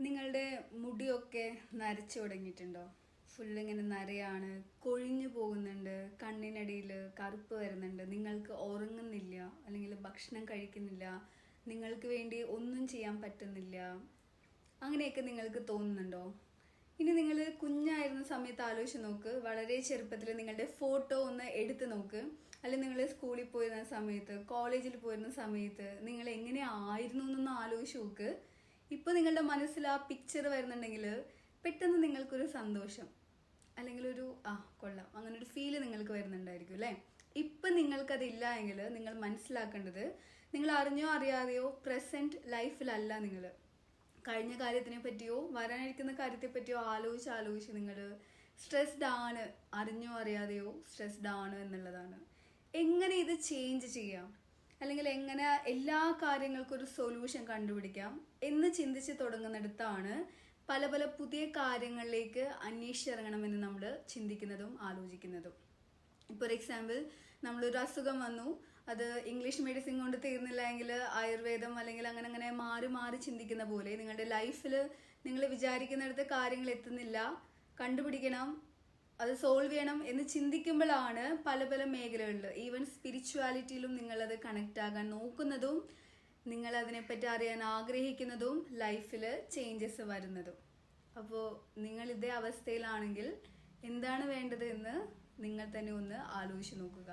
നിങ്ങളുടെ മുടിയൊക്കെ നരച്ചു തുടങ്ങിയിട്ടുണ്ടോ? ഫുള്ളിങ്ങനെ നരയാണ്, കൊഴിഞ്ഞു പോകുന്നുണ്ട്, കണ്ണിനടിയിൽ കറുപ്പ് വരുന്നുണ്ട്, നിങ്ങൾക്ക് ഉറങ്ങുന്നില്ല, അല്ലെങ്കിൽ ഭക്ഷണം കഴിക്കുന്നില്ല, നിങ്ങൾക്ക് വേണ്ടി ഒന്നും ചെയ്യാൻ പറ്റുന്നില്ല, അങ്ങനെയൊക്കെ നിങ്ങൾക്ക് തോന്നുന്നുണ്ടോ? ഇനി നിങ്ങൾ കുഞ്ഞായിരുന്ന സമയത്ത് ആലോചിച്ച് നോക്ക്, വളരെ ചെറുപ്പത്തിൽ നിങ്ങളുടെ ഫോട്ടോ ഒന്ന് എടുത്ത് നോക്ക്. അല്ലെങ്കിൽ നിങ്ങൾ സ്കൂളിൽ പോയിരുന്ന സമയത്ത്, കോളേജിൽ പോയിരുന്ന സമയത്ത് നിങ്ങൾ എങ്ങനെ ആയിരുന്നു എന്നൊന്ന് ആലോചിച്ച് നോക്ക്. ഇപ്പൊ നിങ്ങളുടെ മനസ്സിൽ ആ പിക്ചർ വരുന്നുണ്ടെങ്കിൽ പെട്ടെന്ന് നിങ്ങൾക്കൊരു സന്തോഷം, അല്ലെങ്കിൽ ഒരു കൊള്ളാം, അങ്ങനെ ഒരു ഫീല് നിങ്ങൾക്ക് വരുന്നുണ്ടായിരിക്കും അല്ലേ? ഇപ്പൊ നിങ്ങൾക്കതില്ല എങ്കിൽ നിങ്ങൾ മനസ്സിലാക്കേണ്ടത്, നിങ്ങൾ അറിഞ്ഞോ അറിയാതെയോ പ്രസന്റ് ലൈഫിലല്ല നിങ്ങൾ. കഴിഞ്ഞ കാര്യത്തിനെ പറ്റിയോ വരാനിരിക്കുന്ന കാര്യത്തെ പറ്റിയോ ആലോചിച്ച് നിങ്ങൾ സ്ട്രെസ്ഡ് ആണ്, അറിഞ്ഞോ അറിയാതെയോ സ്ട്രെസ്ഡ് ആണ് എന്നുള്ളതാണ്. എങ്ങനെ ഇത് ചേഞ്ച് ചെയ്യാം, അല്ലെങ്കിൽ എങ്ങനെ എല്ലാ കാര്യങ്ങൾക്കും ഒരു സൊല്യൂഷൻ കണ്ടുപിടിക്കാം എന്ന് ചിന്തിച്ച് തുടങ്ങുന്നിടത്താണ് പല പല പുതിയ കാര്യങ്ങളിലേക്ക് അന്വേഷിച്ചിറങ്ങണമെന്ന് നമ്മൾ ചിന്തിക്കുന്നതും ആലോചിക്കുന്നതും. ഇപ്പോൾ ഒരു എക്സാമ്പിൾ, നമ്മളൊരു അസുഖം വന്നു, അത് ഇംഗ്ലീഷ് മെഡിസിൻ കൊണ്ട് തീർന്നില്ല എങ്കിൽ ആയുർവേദം, അല്ലെങ്കിൽ അങ്ങനെ അങ്ങനെ മാറി മാറി ചിന്തിക്കുന്ന പോലെ നിങ്ങളുടെ ലൈഫിൽ നിങ്ങൾ വിചാരിക്കുന്നിടത്ത് കാര്യങ്ങൾ എത്തുന്നില്ല, കണ്ടുപിടിക്കണം, അത് സോൾവ് ചെയ്യണം എന്ന് ചിന്തിക്കുമ്പോഴാണ് പല പല മേഖലകളിൽ, ഈവൻ സ്പിരിച്വാലിറ്റിയിലും നിങ്ങളത് കണക്റ്റ് ആകാൻ നോക്കുന്നതും, നിങ്ങൾ അതിനെപ്പറ്റി അറിയാൻ ആഗ്രഹിക്കുന്നതും, ലൈഫിൽ ചേഞ്ചസ് വരുന്നതും. അപ്പോൾ നിങ്ങൾ ഇതേ അവസ്ഥയിലാണെങ്കിൽ എന്താണ് വേണ്ടത് എന്ന് നിങ്ങൾ തന്നെ ഒന്ന് ആലോചിച്ച് നോക്കുക.